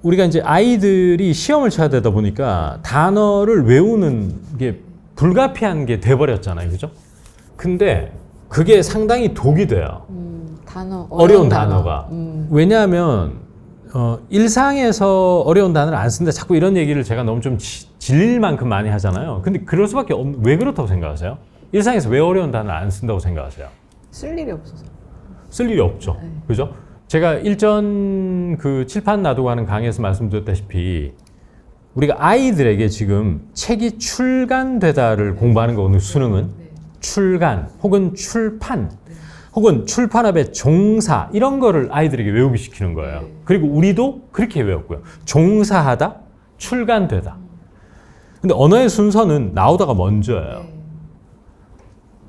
우리가 이제 아이들이 시험을 쳐야 되다 보니까 단어를 외우는 게 불가피한 게 돼버렸잖아요. 그죠? 근데 그게 상당히 독이 돼요. 어려운 단어가. 왜냐하면 일상에서 어려운 단어를 안 쓰는데 자꾸 이런 얘기를 제가 너무 좀 질릴 만큼 많이 하잖아요. 근데 그럴 수밖에 없는, 왜 그렇다고 생각하세요? 일상에서 왜 어려운 단어를 안 쓴다고 생각하세요? 쓸 일이 없어서. 쓸 일이 없죠. 네. 그죠? 제가 일전 그 칠판 놔두고 하는 강의에서 말씀드렸다시피 우리가 아이들에게 지금 책이 출간되다를 공부하는 거거든요. 수능은. 출간 혹은 출판 혹은 출판업의 종사 이런 거를 아이들에게 외우기 시키는 거예요. 그리고 우리도 그렇게 외웠고요. 종사하다, 출간되다. 근데 언어의 순서는 나오다가 먼저예요.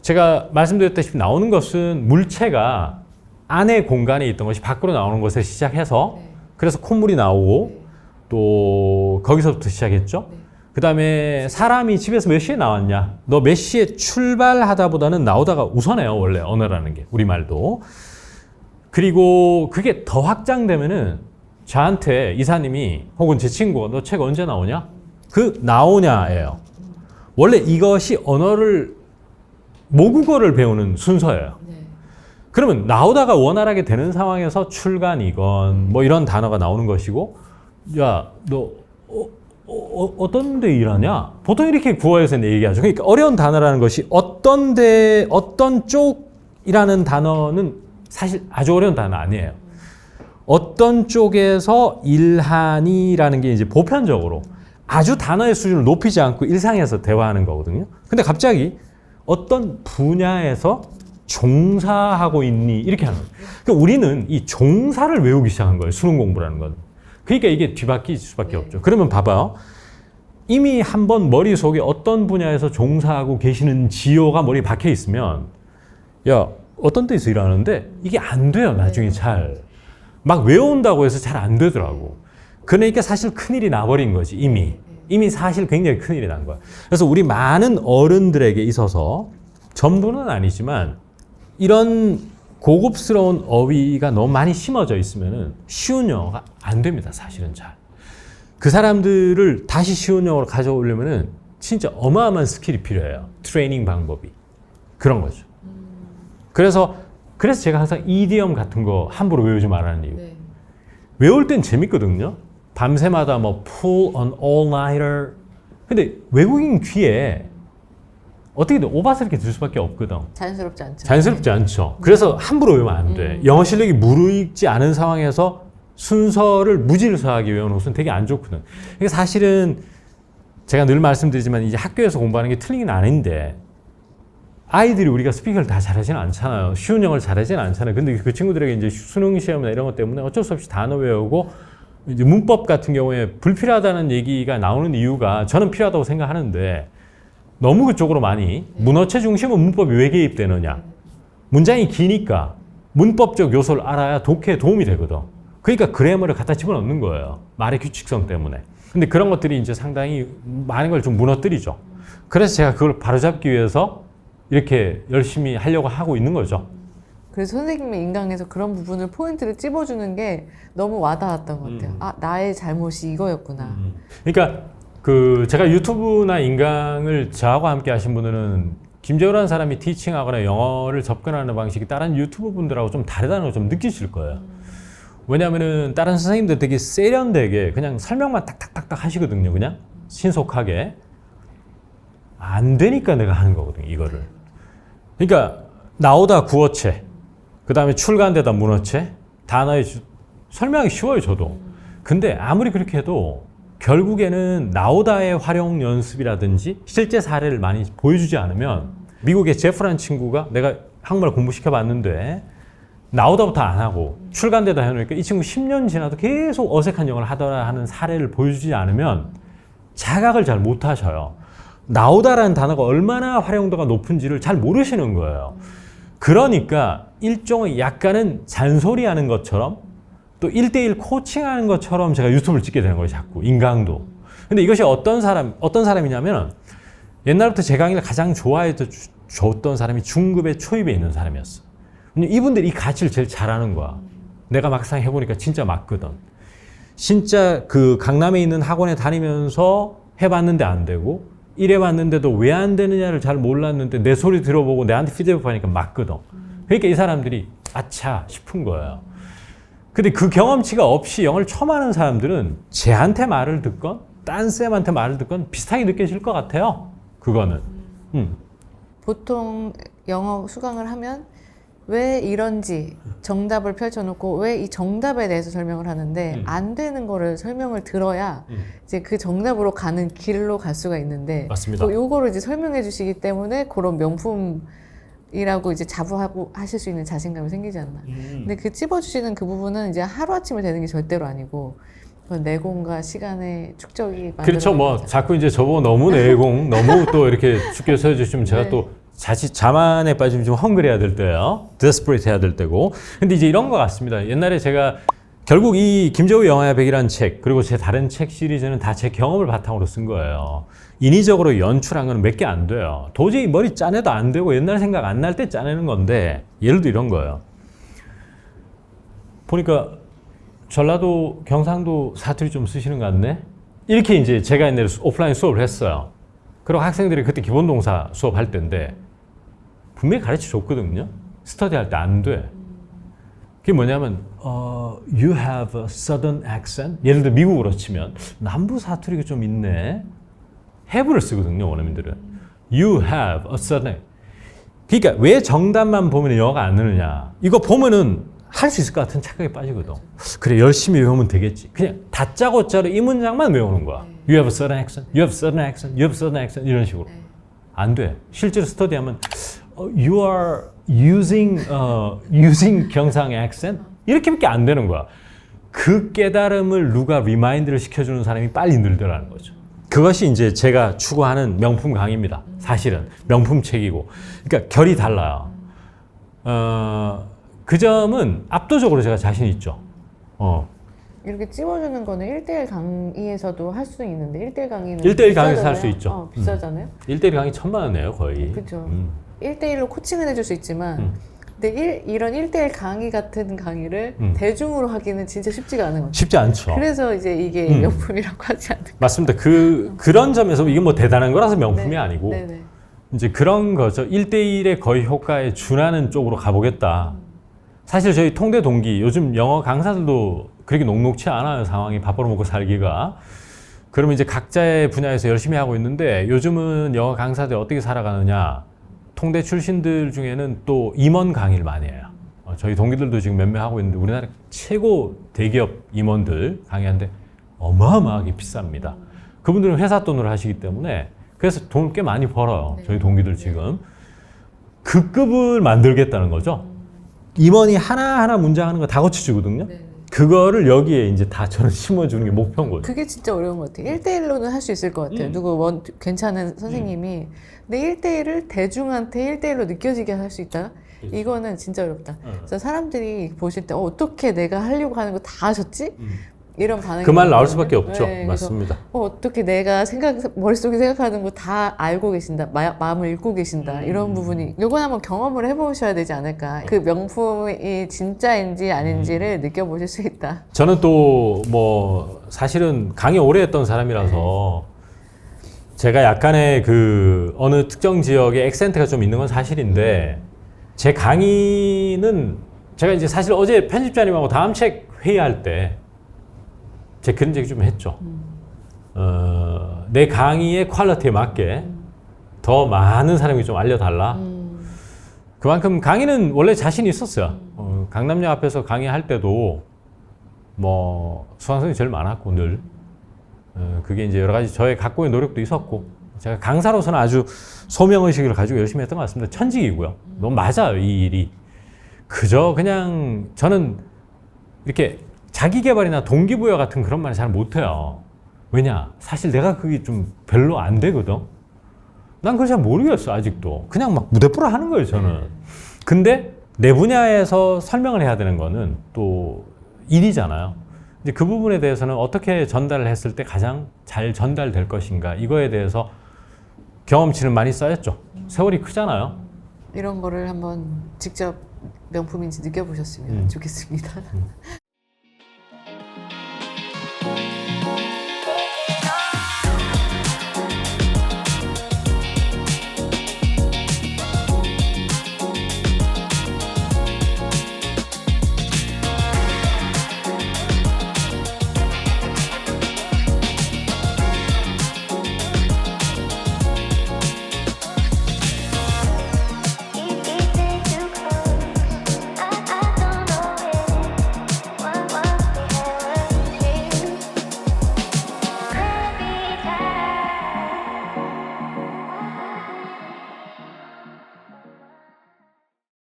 제가 말씀드렸다시피 나오는 것은 물체가 안에 공간에 있던 것이 밖으로 나오는 것에 시작해서 그래서 콧물이 나오고 또 거기서부터 시작했죠. 그 다음에 사람이 집에서 몇 시에 나왔냐? 너 몇 시에 출발하다 보다는 나오다가 우선해요. 원래 언어라는 게. 우리말도. 그리고 그게 더 확장되면은 저한테 이사님이 혹은 제 친구가 너 책 언제 나오냐? 그 나오냐예요. 원래 이것이 언어를 모국어를 배우는 순서예요. 그러면 나오다가 원활하게 되는 상황에서 출간이건 뭐 이런 단어가 나오는 것이고 야, 너 어떤 데 일하냐? 보통 이렇게 구어에서 얘기하죠. 그러니까 어려운 단어라는 것이 어떤 쪽이라는 단어는 사실 아주 어려운 단어 아니에요. 어떤 쪽에서 일하니라는 게 이제 보편적으로 아주 단어의 수준을 높이지 않고 일상에서 대화하는 거거든요. 근데 갑자기 어떤 분야에서 종사하고 있니? 이렇게 하는 거예요. 그러니까 우리는 이 종사를 외우기 시작한 거예요. 수능 공부라는 건. 그러니까 이게 뒤바뀔 수밖에 없죠. 그러면 봐봐요. 이미 한번 머릿속에 어떤 분야에서 종사하고 계시는지요가 머리에 박혀 있으면 야, 어떤 데서 일하는데 이게 안 돼요. 나중에 잘. 막 외운다고 해서 잘 안 되더라고. 그러니까 사실 큰일이 나버린 거지. 이미 사실 굉장히 큰일이 난 거야. 그래서 우리 많은 어른들에게 있어서 전부는 아니지만 이런 고급스러운 어휘가 너무 많이 심어져 있으면 쉬운 영어가 안 됩니다. 사실은 잘. 그 사람들을 다시 쉬운 영어로 가져오려면 진짜 어마어마한 스킬이 필요해요. 트레이닝 방법이. 그런 거죠. 그래서 제가 항상 이디엄 같은 거 함부로 외우지 말라는 이유. 외울 땐 재밌거든요. 밤새마다 뭐 pull an all-nighter. 근데 외국인 귀에 어떻게든 오바스럽게 들 수밖에 없거든. 자연스럽지 않죠. 그래서 함부로 외우면 안 돼. 영어 실력이 무르익지 않은 상황에서 순서를 무질서하게 외우는 것은 되게 안 좋거든. 그러니까 사실은 제가 늘 말씀드리지만 이제 학교에서 공부하는 게 틀린 건 아닌데 아이들이 우리가 스피커를 다 잘하지는 않잖아요. 쉬운 영어를 잘하지는 않잖아요. 근데 그 친구들에게 이제 수능 시험이나 이런 것 때문에 어쩔 수 없이 단어 외우고 이제 문법 같은 경우에 불필요하다는 얘기가 나오는 이유가 저는 필요하다고 생각하는데 너무 그쪽으로 많이 문어체 중심은 문법이 왜 개입되느냐. 문장이 기니까 문법적 요소를 알아야 독해에 도움이 되거든. 그러니까 그래머를 갖다 집어넣는 거예요. 말의 규칙성 때문에. 근데 그런 것들이 이제 상당히 많은 걸 좀 무너뜨리죠. 그래서 제가 그걸 바로잡기 위해서 이렇게 열심히 하려고 하고 있는 거죠. 그래서 선생님의 인강에서 그런 부분을 포인트를 찝어주는 게 너무 와닿았던 것 같아요. 아, 나의 잘못이 이거였구나. 그러니까 제가 유튜브나 인강을 저하고 함께 하신 분들은 김재호라는 사람이 티칭하거나 영어를 접근하는 방식이 다른 유튜브 분들하고 좀 다르다는 걸 좀 느끼실 거예요. 왜냐하면은 다른 선생님들 되게 세련되게 그냥 설명만 딱딱딱딱 하시거든요. 그냥 신속하게. 안 되니까 내가 하는 거거든요. 이거를. 그러니까 나오다 구어체, 그 다음에 출간되다 문어체, 단어의 설명하기 쉬워요. 저도. 근데 아무리 그렇게 해도 결국에는 나오다의 활용 연습이라든지 실제 사례를 많이 보여주지 않으면 미국의 제프라는 친구가 내가 한국말 공부시켜 봤는데 나오다부터 안 하고 출간되다 해놓으니까 이 친구 10년 지나도 계속 어색한 영어를 하더라 하는 사례를 보여주지 않으면 자각을 잘 못 하셔요. 나오다라는 단어가 얼마나 활용도가 높은지를 잘 모르시는 거예요. 그러니까 일종의 약간은 잔소리하는 것처럼 또 1대1 코칭하는 것처럼 제가 유튜브를 찍게 되는 거예요. 자꾸 인강도. 근데 이것이 어떤 사람이냐면 옛날부터 제 강의를 가장 좋아해 줬던 사람이 중급에 초입에 있는 사람이었어. 이분들이 이 가치를 제일 잘하는 거야. 내가 막상 해보니까 진짜 맞거든. 진짜 그 강남에 있는 학원에 다니면서 해봤는데 안 되고 이래봤는데도 왜 안 되느냐를 잘 몰랐는데 내 소리 들어보고 내한테 피드백하니까 맞거든. 그러니까 이 사람들이 아차 싶은 거예요. 근데 그 경험치가 없이 영어를 처음 하는 사람들은 쟤한테 말을 듣건 딴 쌤한테 말을 듣건 비슷하게 느껴질 것 같아요. 그거는. 보통 영어 수강을 하면 왜 이런지 정답을 펼쳐놓고 왜 이 정답에 대해서 설명을 하는데 안 되는 거를 설명을 들어야 이제 그 정답으로 가는 길로 갈 수가 있는데 맞습니다. 요거를 이제 설명해 주시기 때문에 그런 명품이라고 이제 자부하고 하실 수 있는 자신감이 생기지 않나. 근데 그 찝어주시는 그 부분은 이제 하루아침에 되는 게 절대로 아니고 그건 내공과 시간의 축적이 그렇죠. 뭐 거잖아요. 자꾸 이제 저보고 너무 내공, 너무 또 이렇게 죽여서 해주시면 제가 네. 또 자칫 자만에 빠지면 좀 헝그리해야 될 때예요. desperate 해야 될 때고. 근데 이제 이런 것 같습니다. 옛날에 제가 결국 이 김재우 영화의 백이라는 책 그리고 제 다른 책 시리즈는 다 제 경험을 바탕으로 쓴 거예요. 인위적으로 연출한 건 몇 개 안 돼요. 도저히 머리 짜내도 안 되고 옛날 생각 안 날 때 짜내는 건데 예를 들어 이런 거예요. 보니까 전라도 경상도 사투리 좀 쓰시는 것 같네? 이렇게 이제 제가 옛날에 오프라인 수업을 했어요. 그리고 학생들이 그때 기본동사 수업할 때인데 분명히 가르쳐 줬거든요. 스터디 할 때 안 돼. 그게 뭐냐면 you have a southern accent. 예를 들어 미국으로 치면 남부 사투리가 좀 있네. have를 쓰거든요, 원어민들은. You have a southern. 그러니까 왜 정답만 보면 영어가 안 느느냐. 이거 보면은 할 수 있을 것 같은 착각에 빠지거든. 그래, 열심히 외우면 되겠지. 그냥 다짜고짜로 이 문장만 외우는 거야. You have a southern accent, you have a southern accent, you have a southern accent 이런 식으로. 안 돼. 실제로 스터디하면 you are using 경상 accent 이렇게밖에 안 되는 거야. 그 깨달음을 누가 리마인드를 시켜주는 사람이 빨리 늘더라는 거죠. 그것이 이제 제가 추구하는 명품 강의입니다. 사실은 명품 책이고, 그러니까 결이 달라요. 그 점은 압도적으로 제가 자신 있죠. 이렇게 찝어주는 거는 1대1 강의에서도 할 수 있는데 1대1 강의는 1대1 강의에서 할 수 있죠. 비싸잖아요. 1대1 강의 1,000만 원이에요, 거의. 그렇죠. 1대1로 코칭을 해줄 수 있지만 근데 이런 1대1 강의 같은 강의를 대중으로 하기는 진짜 쉽지가 않은 거죠. 쉽지 않죠. 그래서 이제 이게 명품이라고 하지 않을까. 맞습니다. 그런 점에서 이게 뭐 대단한 거라서 명품이 네. 아니고 네네. 이제 그런 거죠. 1대1의 거의 효과에 준하는 쪽으로 가보겠다. 사실 저희 통대 동기, 요즘 영어 강사들도 그렇게 녹록치 않아요. 상황이 밥벌어 먹고 살기가. 그러면 이제 각자의 분야에서 열심히 하고 있는데 요즘은 영어 강사들 어떻게 살아가느냐. 통대 출신들 중에는 또 임원 강의를 많이 해요. 저희 동기들도 지금 몇 명 하고 있는데 우리나라 최고 대기업 임원들 강의하는데 어마어마하게 비쌉니다. 그분들은 회사 돈으로 하시기 때문에 그래서 돈을 꽤 많이 벌어요. 저희 동기들 지금. 그 급을 만들겠다는 거죠. 임원이 하나하나 문장하는 거 다 고쳐주거든요. 그거를 여기에 이제 다 저는 심어주는 게 목표인 거죠. 그게 진짜 어려운 것 같아요. 1대1로는 할 수 있을 것 같아요. 누구 괜찮은 선생님이. 근데 1대1을 대중한테 1대1로 느껴지게 할 수 있다? 이거는 진짜 어렵다. 그래서 사람들이 보실 때 어떻게 내가 하려고 하는 거 다 하셨지? 이런 반응이 그 말 나올 수밖에 없죠. 네, 맞습니다. 어떻게 내가 머릿속에 생각하는 거 다 알고 계신다. 마음을 읽고 계신다. 이런 부분이 요건 한번 경험을 해보셔야 되지 않을까. 그 명품이 진짜인지 아닌지를 느껴보실 수 있다. 저는 또 뭐 사실은 강의 오래 했던 사람이라서 제가 약간의 그 어느 특정 지역에 액센트가 좀 있는 건 사실인데 제 강의는 제가 이제 사실 어제 편집자님하고 다음 책 회의할 때 제가 그런 얘기 좀 했죠. 내 강의의 퀄리티에 맞게 더 많은 사람이 좀 알려달라. 그만큼 강의는 원래 자신이 있었어요. 강남역 앞에서 강의할 때도 뭐 수강생이 제일 많았고 늘 그게 이제 여러 가지 저의 갖고 있는 노력도 있었고 제가 강사로서는 아주 소명의식을 가지고 열심히 했던 것 같습니다. 천직이고요. 너무 맞아요, 이 일이. 그저 그냥 저는 이렇게 자기개발이나 동기부여 같은 그런 말 잘 못해요. 왜냐? 사실 내가 그게 좀 별로 안 되거든. 난 그걸 잘 모르겠어, 아직도. 그냥 막 무대뽀라 하는 거예요, 저는. 근데 내 분야에서 설명을 해야 되는 거는 또 일이잖아요. 이제 그 부분에 대해서는 어떻게 전달을 했을 때 가장 잘 전달될 것인가, 이거에 대해서 경험치는 많이 쌓였죠. 세월이 크잖아요. 이런 거를 한번 직접 명품인지 느껴보셨으면 좋겠습니다.